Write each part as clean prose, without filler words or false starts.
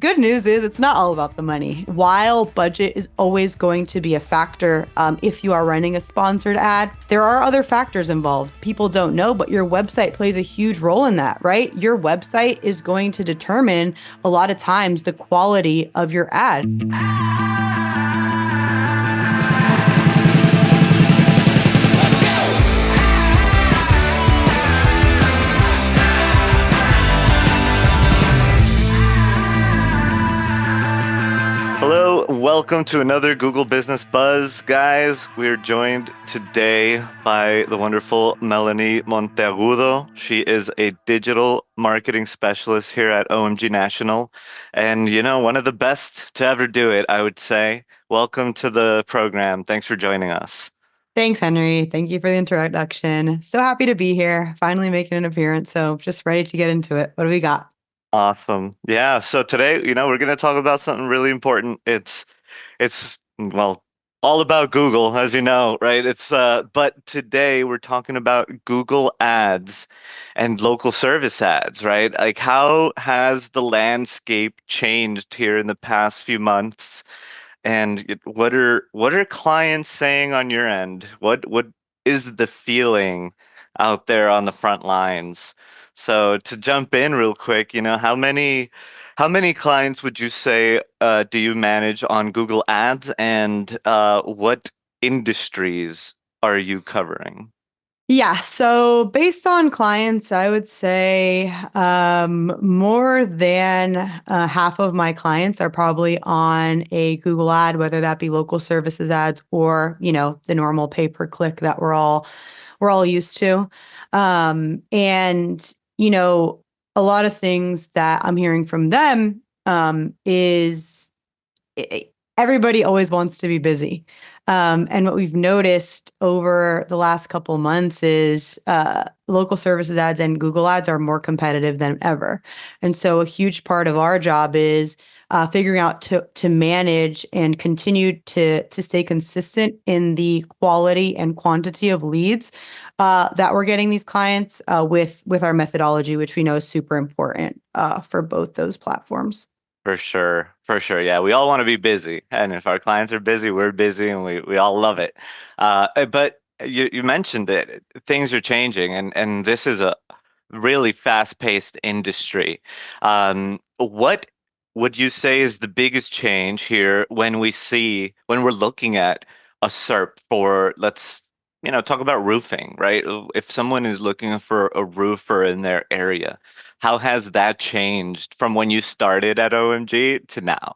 good news is it's not all about the money. While budget is always going to be a factor, if you are running a sponsored ad, there are other factors involved. People don't know, but your website plays a huge role in that, right? Your website is going to determine a lot of times the quality of your ad. Hello, welcome to another Google Business Buzz, guys. We're joined today by the wonderful Melanie Montaagudo. She is a digital marketing specialist here at OMG National, and one of the best to ever do it, I would say. Welcome to the program. Thanks for joining us. Thanks, Henry. Thank you for the introduction. So happy to be here, finally making an appearance. So just ready to get into it. What do we got? Awesome. Yeah, so today, we're going to talk about something really important. It's well, all about Google, as you know, right? But today we're talking about Google Ads and local service ads, right? Like, how has the landscape changed here in the past few months? And what are clients saying on your end? What is the feeling out there on the front lines? So to jump in real quick, how many clients would you say do you manage on Google Ads, and what industries are you covering? Yeah, so based on clients, I would say more than half of my clients are probably on a Google ad, whether that be local services ads or, the normal pay-per-click that we're all used to. And, a lot of things that I'm hearing from them is everybody always wants to be busy. And what we've noticed over the last couple months is local services ads and Google ads are more competitive than ever. And so a huge part of our job is figuring out to manage and continue to stay consistent in the quality and quantity of leads that we're getting these clients with our methodology, which we know is super important for both those platforms. For sure, for sure. Yeah, we all want to be busy, and if our clients are busy, we're busy, and we all love it. But you mentioned it. Things are changing, and this is a really fast-paced industry. What would you say is the biggest change here when we're looking at a SERP for, let's talk about roofing, right? If someone is looking for a roofer in their area, how has that changed from when you started at OMG to now?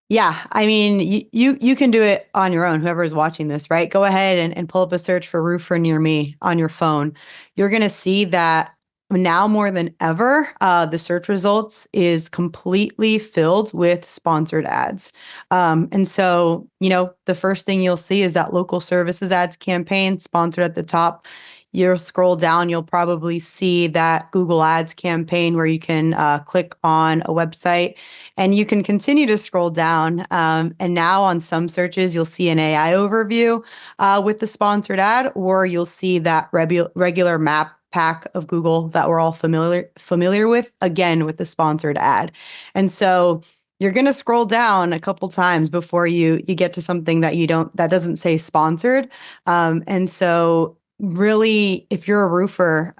Yeah, I mean, you can do it on your own, whoever is watching this, right? Go ahead and pull up a search for roofer near me on your phone. You're going to see that now more than ever, the search results is completely filled with sponsored ads. And so, the first thing you'll see is that local services ads campaign sponsored at the top. You'll scroll down, you'll probably see that Google Ads campaign where you can click on a website and you can continue to scroll down. And now on some searches, you'll see an AI overview with the sponsored ad, or you'll see that regular map pack of Google that we're all familiar with, again with the sponsored ad. And so you're going to scroll down a couple times before you get to something that doesn't say sponsored. And so really, if you're a roofer,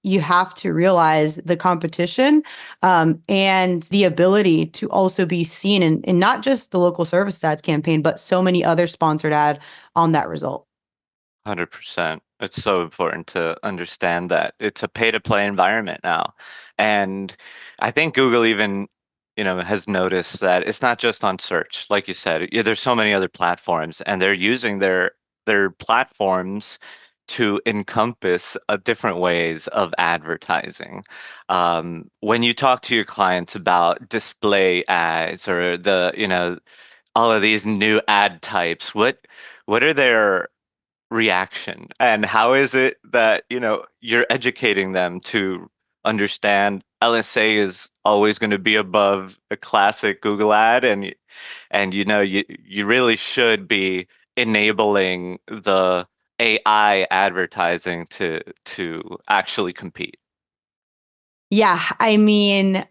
you have to realize the competition and the ability to also be seen in not just the local service ads campaign, but so many other sponsored ad on that result. 100%. It's so important to understand that it's a pay-to-play environment now. And I think Google even, has noticed that it's not just on search. Like you said, yeah, there's so many other platforms, and they're using their platforms to encompass different ways of advertising. When you talk to your clients about display ads or all of these new ad types, what are their reaction, and how is it that you're educating them to understand LSA is always going to be above a classic Google ad, and you really should be enabling the AI advertising to actually compete. Yeah, I mean,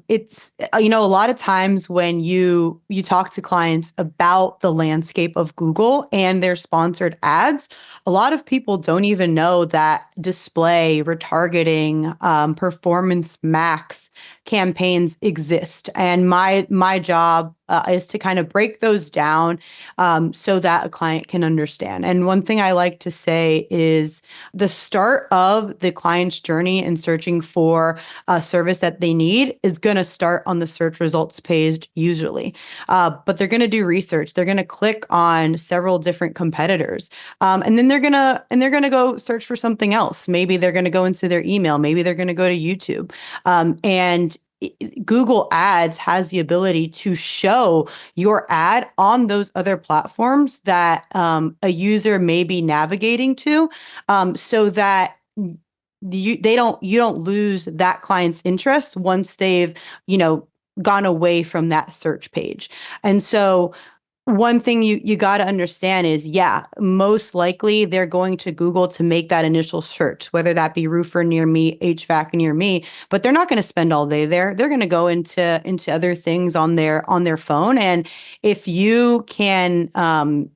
it's a lot of times when you talk to clients about the landscape of Google and their sponsored ads, a lot of people don't even know that display, retargeting, performance max campaigns exist. And my job is to kind of break those down so that a client can understand. And one thing I like to say is the start of the client's journey in searching for a service that they need is going to start on the search results page usually. But they're going to do research. They're going to click on several different competitors, and then they're gonna go search for something else. Maybe they're going to go into their email. Maybe they're going to go to YouTube, and Google Ads has the ability to show your ad on those other platforms that a user may be navigating to, so that you don't lose that client's interest once they've you know gone away from that search page. And so one thing you got to understand is, yeah, most likely they're going to Google to make that initial search, whether that be roofer near me, HVAC near me, but they're not going to spend all day there. They're going to go into other things on their phone. And if you can kind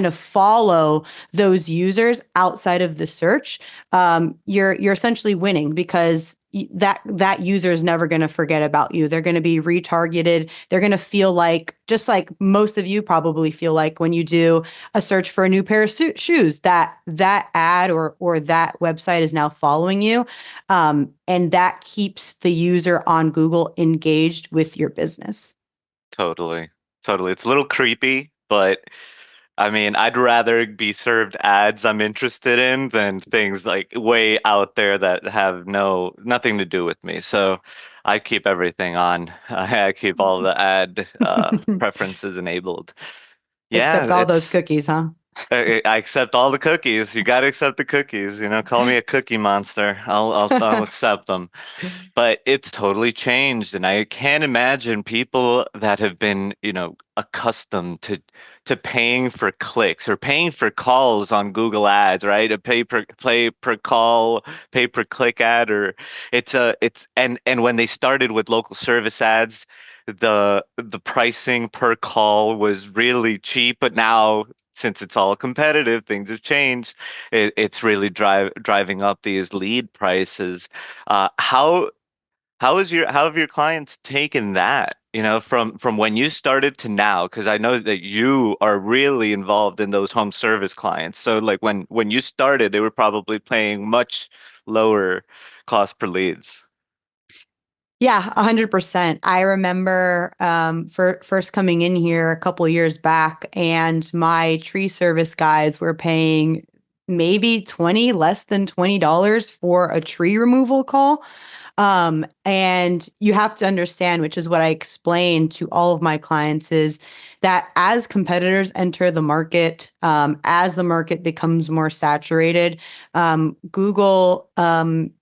of follow those users outside of the search, you're essentially winning because that user is never going to forget about you. They're going to be retargeted. They're going to feel like, just like most of you probably feel like when you do a search for a new pair of shoes, that ad or that website is now following you, and that keeps the user on Google engaged with your business. Totally. Totally. It's a little creepy, but I mean, I'd rather be served ads I'm interested in than things like way out there that have nothing to do with me. So I keep everything on. I keep all the ad preferences enabled. Except Yeah, all those it's cookies, huh? I accept all the cookies. You got to accept the cookies. Call me a cookie monster. I'll accept them. But it's totally changed, and I can't imagine people that have been, accustomed to paying for clicks or paying for calls on Google Ads, right? A pay per call, pay per click ad, or it's and when they started with local service ads, the pricing per call was really cheap, but now since it's all competitive, things have changed. It's really driving up these lead prices. How have your clients taken that, from when you started to now? Because I know that you are really involved in those home service clients. So like when you started, they were probably paying much lower cost per leads. Yeah, 100%. I remember first coming in here a couple years back, and my tree service guys were paying maybe less than $20 for a tree removal call. And you have to understand, which is what I explain to all of my clients, is that as competitors enter the market, as the market becomes more saturated, Google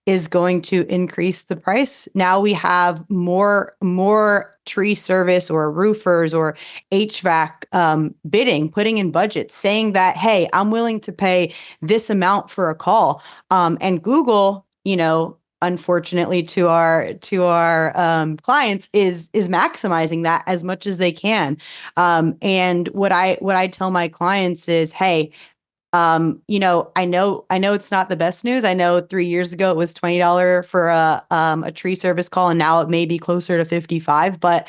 is going to increase the price. Now we have more tree service or roofers or HVAC bidding, putting in budgets, saying that, hey, I'm willing to pay this amount for a call. And Google, unfortunately to our clients, is maximizing that as much as they can. And what I tell my clients is, hey, I know it's not the best news. I know 3 years ago it was $20 for a tree service call, and now it may be closer to 55. But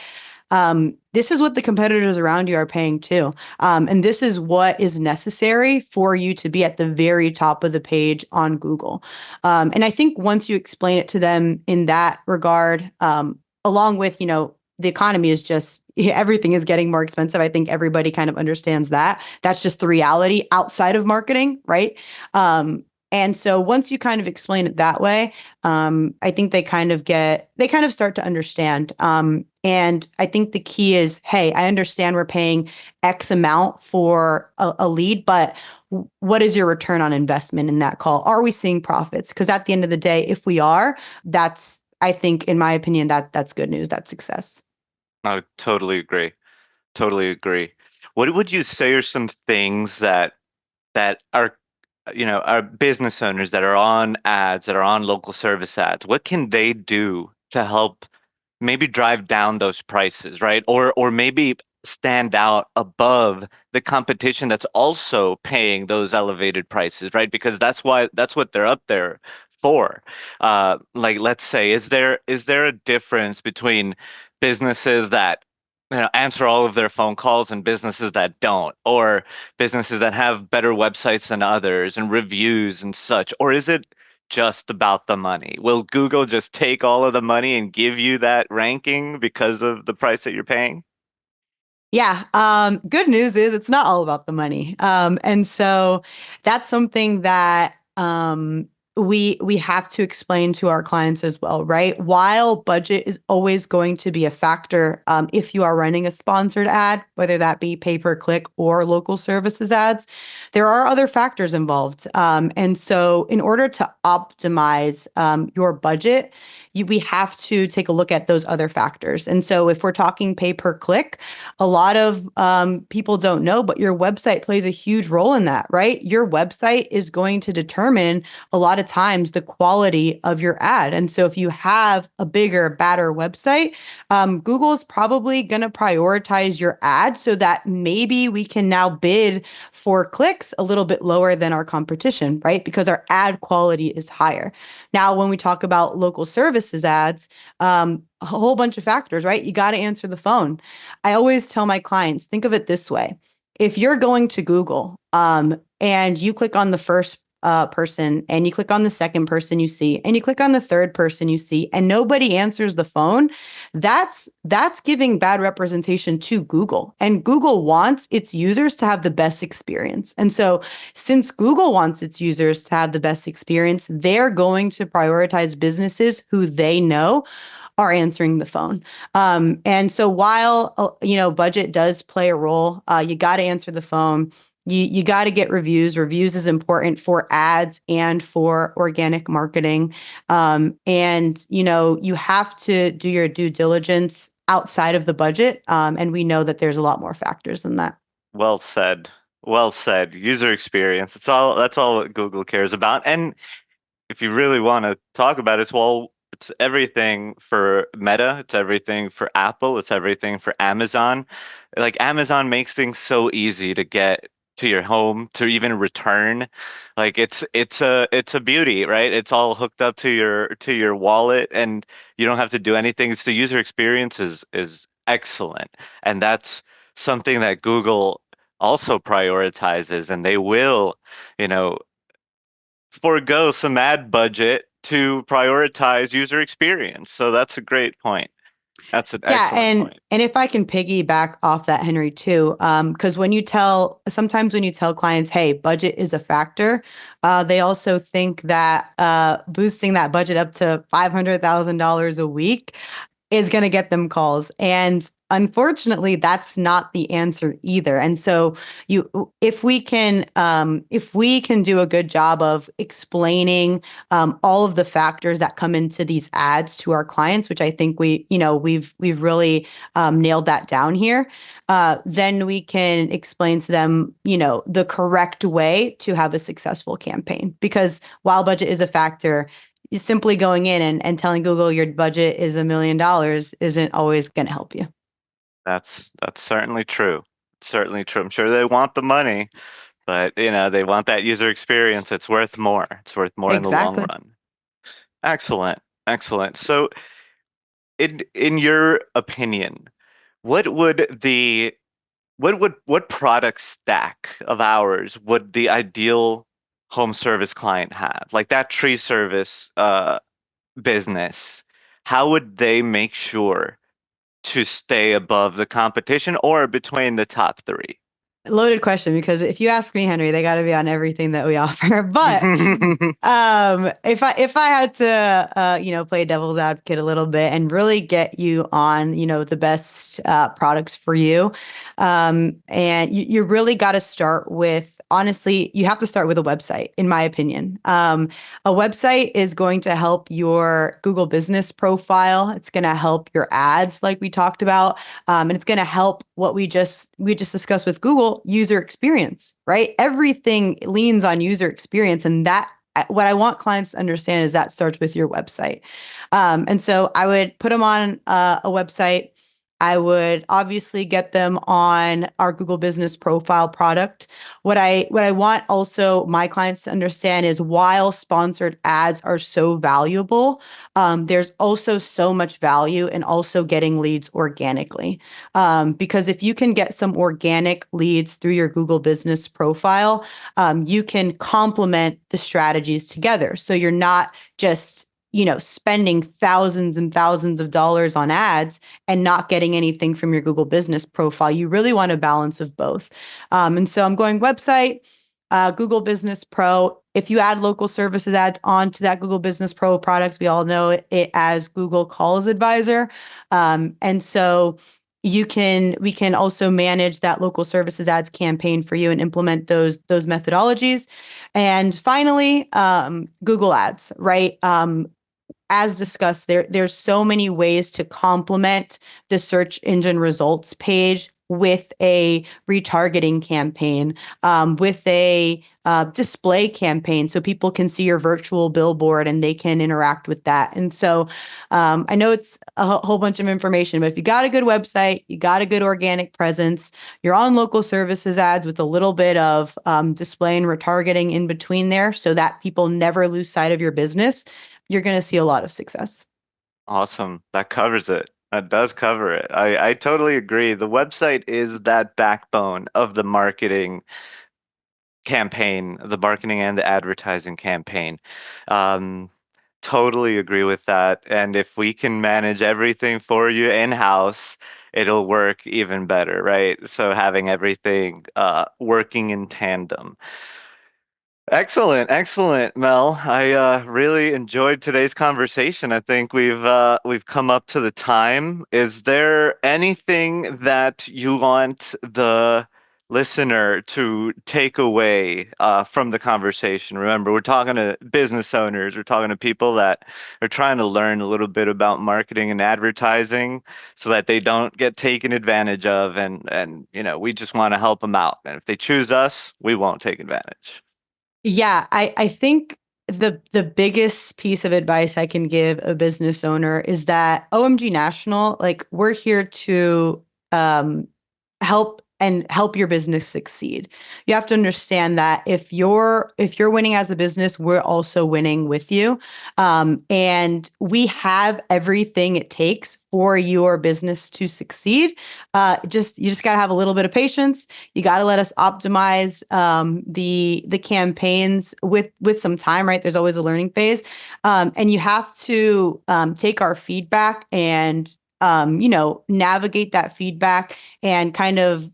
this is what the competitors around you are paying too. And this is what is necessary for you to be at the very top of the page on Google. And I think once you explain it to them in that regard, along with, the economy is just, everything is getting more expensive. I think everybody kind of understands that. That's just the reality outside of marketing, right? And so once you kind of explain it that way, I think they kind of start to understand. And I think the key is, hey, I understand we're paying X amount for a lead, but what is your return on investment in that call? Are we seeing profits? Because at the end of the day, if we are, I think, in my opinion, that's good news. That's success. I totally agree. Totally agree. What would you say are some things that are our business owners that are on ads, that are on local service ads, what can they do to help maybe drive down those prices, right? Or maybe stand out above the competition that's also paying those elevated prices, right? Because that's what they're up there for. Like let's say, is there a difference between businesses that answer all of their phone calls and businesses that don't, or businesses that have better websites than others and reviews and such? Or is it just about the money? Will Google just take all of the money and give you that ranking because of the price that you're paying? Yeah. Good news is it's not all about the money. And so that's something that we have to explain to our clients as well, right? While budget is always going to be a factor, if you are running a sponsored ad, whether that be pay per click or local services ads, there are other factors involved. And so in order to optimize your budget, we have to take a look at those other factors. And so if we're talking pay per click, a lot of people don't know, but your website plays a huge role in that, right? Your website is going to determine a lot of times the quality of your ad. And so if you have a bigger, badder website, Google is probably going to prioritize your ad so that maybe we can now bid for clicks a little bit lower than our competition, right? Because our ad quality is higher. Now, when we talk about local services ads, a whole bunch of factors, right? You got to answer the phone. I always tell my clients, think of it this way. If you're going to Google and you click on the first person and you click on the second person you see and you click on the third person you see and nobody answers the phone, that's giving bad representation to Google. And Google wants its users to have the best experience. And so since Google wants its users to have the best experience, they're going to prioritize businesses who they know are answering the phone. And so while budget does play a role, you got to answer the phone. You got to get reviews. Reviews is important for ads and for organic marketing. And you have to do your due diligence outside of the budget. And we know that there's a lot more factors than that. Well said. Well said. User experience. That's all what Google cares about. And if you really want to talk about it, it's everything for Meta, it's everything for Apple, it's everything for Amazon. Like Amazon makes things so easy to get to your home, to even return. Like it's a beauty, right? It's all hooked up to your wallet, and you don't have to do anything. It's the user experience is excellent. And that's something that Google also prioritizes, and they will, you know, forego some ad budget to prioritize user experience. So that's a great point. That's an Yeah, excellent and point. and if I can piggyback off that, Henry, too, because sometimes when you tell clients, hey, budget is a factor, they also think that boosting that budget up to $500,000 a week is going to get them calls. And unfortunately, that's not the answer either. And so you if we can do a good job of explaining all of the factors that come into these ads to our clients, which I think we've really nailed that down here, then we can explain to them, the correct way to have a successful campaign. Because while budget is a factor, simply going in and telling Google your budget is $1 million isn't always going to help you. That's certainly true. Certainly true. I'm sure they want the money, but they want that user experience. It's worth more. It's worth more in the long Exactly. run. Excellent. Excellent. So in your opinion, what would the what product stack of ours would the ideal home service client have? Like that tree service business, how would they make sure to stay above the competition or between the top three? Loaded question, because if you ask me, Henry, they got to be on everything that we offer. But if I had to play devil's advocate a little bit and really get you on the best products for you, and you really got to start with, honestly, you have to start with a website, in my opinion. A website is going to help your Google business profile. It's going to help your ads, like we talked about, and it's going to help what we just discussed with Google, all user experience, right? Everything leans on user experience. And that, what I want clients to understand is that starts with your website. And so I would put them on a website. I would obviously get them on our Google Business Profile product. What I want also my clients to understand is while sponsored ads are so valuable, there's also so much value in also getting leads organically. Because if you can get some organic leads through your Google Business Profile, you can complement the strategies together. So you're not just spending thousands and thousands of dollars on ads and not getting anything from your Google Business Profile. You really want a balance of both. And so I'm going website, Google Business Pro. If you add local services ads onto that Google Business Pro products, we all know it as Google Calls Advisor. And so we can also manage that local services ads campaign for you and implement those methodologies. And finally, Google Ads, right? As discussed, there's so many ways to complement the search engine results page with a retargeting campaign, with a display campaign, so people can see your virtual billboard and they can interact with that. And so I know it's a whole bunch of information, but if you got a good website, you got a good organic presence, you're on local services ads with a little bit of display and retargeting in between there so that people never lose sight of your business, you're going to see a lot of success. Awesome. That covers it. That does cover it. I totally agree. The website is that backbone of the marketing campaign, the marketing and the advertising campaign. Um, Totally agree with that. And if we can manage everything for you in-house, it'll work even better, right? So having everything working in tandem. Excellent, excellent, Mel. I really enjoyed today's conversation. I think we've come up to the time. Is there anything that you want the listener to take away from the conversation? Remember, we're talking to business owners. We're talking to people that are trying to learn a little bit about marketing and advertising so that they don't get taken advantage of. And we just want to help them out. And if they choose us, we won't take advantage. Yeah, I think the biggest piece of advice I can give a business owner is that OMG National, like we're here to um, help your business succeed. You have to understand that if you're winning as a business, we're also winning with you. And we have everything it takes for your business to succeed. You just got to have a little bit of patience. You got to let us optimize the campaigns with some time, right? There's always a learning phase, and you have to take our feedback and navigate that feedback and kind of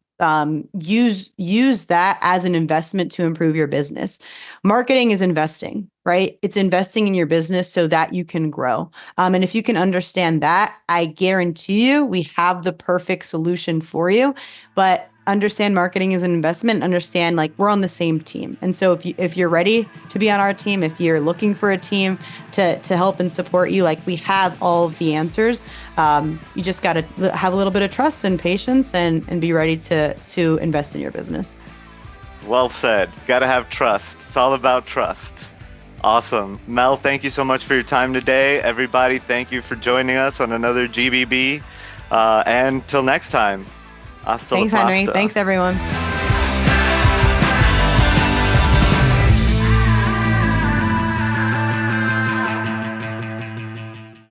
use that as an investment to improve your business. Marketing is investing, right? It's investing in your business so that you can grow. And if you can understand that, I guarantee you we have the perfect solution for you. But understand marketing is an investment and understand like we're on the same team. And so if you're ready to be on our team, if you're looking for a team to help and support you, like we have all of the answers. You just got to have a little bit of trust and patience and be ready to invest in your business. Well said. Got to have trust. It's all about trust. Awesome. Mel, thank you so much for your time today. Everybody, thank you for joining us on another GBB. And till next time, hasta la Thanks, Henry. pasta. Thanks, everyone.